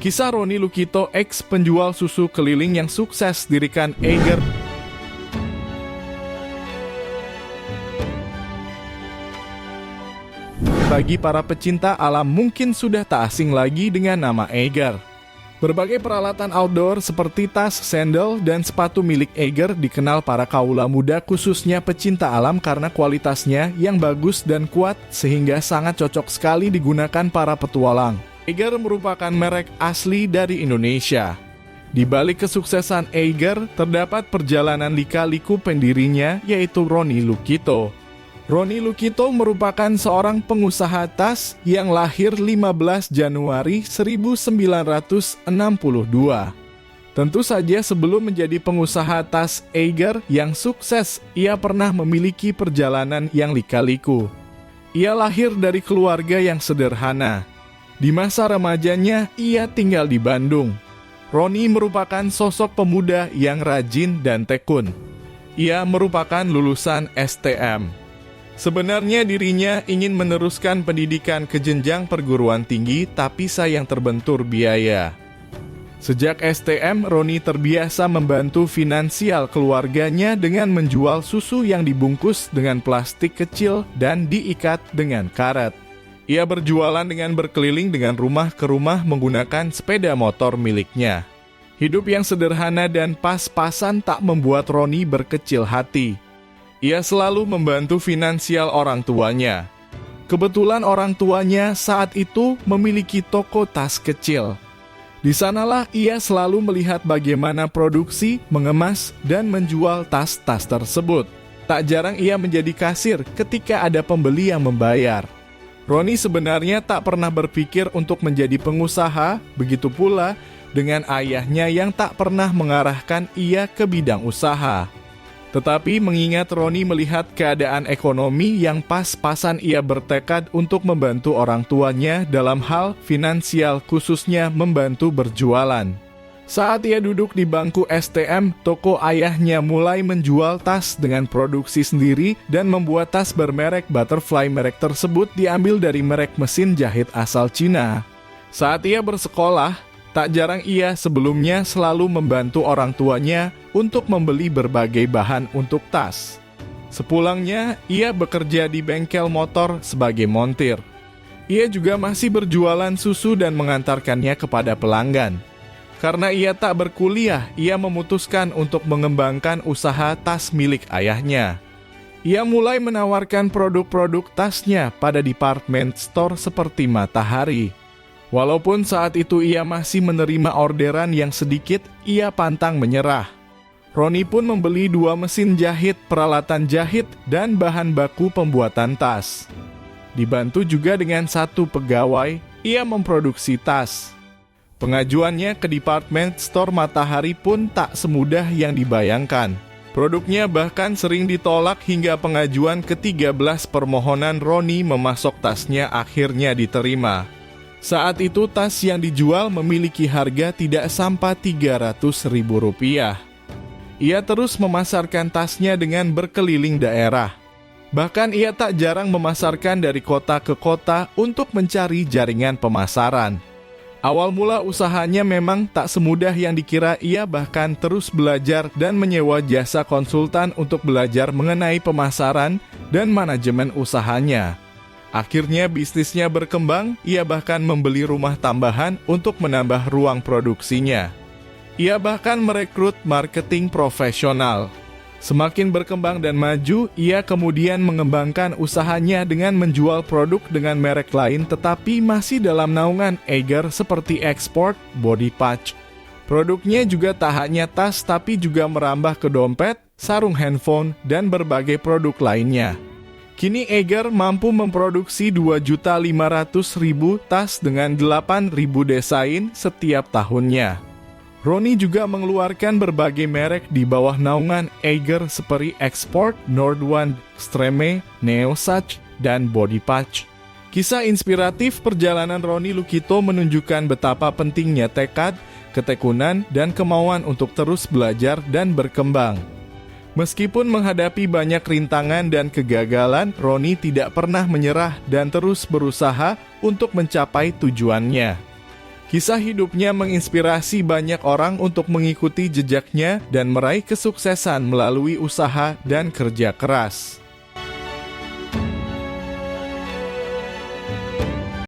Kisah Roni Lukito, ex penjual susu keliling yang sukses dirikan Eiger. Bagi para pecinta alam mungkin sudah tak asing lagi dengan nama Eiger. Berbagai peralatan outdoor seperti tas, sandal, dan sepatu milik Eiger dikenal para kaula muda khususnya pecinta alam karena kualitasnya yang bagus dan kuat sehingga sangat cocok sekali digunakan para petualang. Eiger merupakan merek asli dari Indonesia. Di balik kesuksesan Eiger, terdapat perjalanan lika-liku pendirinya yaitu Roni Lukito. Roni Lukito merupakan seorang pengusaha tas yang lahir 15 Januari 1962. Tentu saja sebelum menjadi pengusaha tas Eiger yang sukses, ia pernah memiliki perjalanan yang lika-liku. Ia lahir dari keluarga yang sederhana. Di masa remajanya, ia tinggal di Bandung. Roni merupakan sosok pemuda yang rajin dan tekun. Ia merupakan lulusan STM. Sebenarnya dirinya ingin meneruskan pendidikan ke jenjang perguruan tinggi, tapi sayang terbentur biaya. Sejak STM, Roni terbiasa membantu finansial keluarganya dengan menjual susu yang dibungkus dengan plastik kecil dan diikat dengan karet. Ia berjualan dengan berkeliling dengan rumah ke rumah menggunakan sepeda motor miliknya. Hidup yang sederhana dan pas-pasan tak membuat Roni berkecil hati. Ia selalu membantu finansial orang tuanya. Kebetulan orang tuanya saat itu memiliki toko tas kecil. Di sanalah ia selalu melihat bagaimana produksi, mengemas, dan menjual tas-tas tersebut. Tak jarang ia menjadi kasir ketika ada pembeli yang membayar. Roni sebenarnya tak pernah berpikir untuk menjadi pengusaha, begitu pula dengan ayahnya yang tak pernah mengarahkan ia ke bidang usaha. Tetapi mengingat Roni melihat keadaan ekonomi yang pas-pasan, ia bertekad untuk membantu orang tuanya dalam hal finansial, khususnya membantu berjualan. Saat ia duduk di bangku STM, toko ayahnya mulai menjual tas dengan produksi sendiri dan membuat tas bermerek Butterfly. Merek tersebut diambil dari merek mesin jahit asal Cina. Saat ia bersekolah, tak jarang ia sebelumnya selalu membantu orang tuanya untuk membeli berbagai bahan untuk tas. Sepulangnya, ia bekerja di bengkel motor sebagai montir. Ia juga masih berjualan susu dan mengantarkannya kepada pelanggan. Karena ia tak berkuliah, ia memutuskan untuk mengembangkan usaha tas milik ayahnya. Ia mulai menawarkan produk-produk tasnya pada department store seperti Matahari. Walaupun saat itu ia masih menerima orderan yang sedikit, ia pantang menyerah. Roni pun membeli 2 mesin jahit, peralatan jahit, dan bahan baku pembuatan tas. Dibantu juga dengan 1 pegawai, ia memproduksi tas. Pengajuannya ke department store Matahari pun tak semudah yang dibayangkan. Produknya bahkan sering ditolak hingga pengajuan ke-13 permohonan Roni memasok tasnya akhirnya diterima. Saat itu tas yang dijual memiliki harga tidak sampai Rp300.000. Ia terus memasarkan tasnya dengan berkeliling daerah. Bahkan ia tak jarang memasarkan dari kota ke kota untuk mencari jaringan pemasaran. Awal mula usahanya memang tak semudah yang dikira, ia bahkan terus belajar dan menyewa jasa konsultan untuk belajar mengenai pemasaran dan manajemen usahanya. Akhirnya bisnisnya berkembang, ia bahkan membeli rumah tambahan untuk menambah ruang produksinya. Ia bahkan merekrut marketing profesional. Semakin berkembang dan maju, ia kemudian mengembangkan usahanya dengan menjual produk dengan merek lain tetapi masih dalam naungan Eiger seperti Export, Body Patch. Produknya juga tak hanya tas tapi juga merambah ke dompet, sarung handphone, dan berbagai produk lainnya. Kini Eiger mampu memproduksi 2.500.000 tas dengan 8.000 desain setiap tahunnya. Roni juga mengeluarkan berbagai merek di bawah naungan Eiger seperti Export, Nordwand, Extreme, Neosach, dan Body Patch. Kisah inspiratif perjalanan Roni Lukito menunjukkan betapa pentingnya tekad, ketekunan, dan kemauan untuk terus belajar dan berkembang. Meskipun menghadapi banyak rintangan dan kegagalan, Roni tidak pernah menyerah dan terus berusaha untuk mencapai tujuannya. Kisah hidupnya menginspirasi banyak orang untuk mengikuti jejaknya dan meraih kesuksesan melalui usaha dan kerja keras.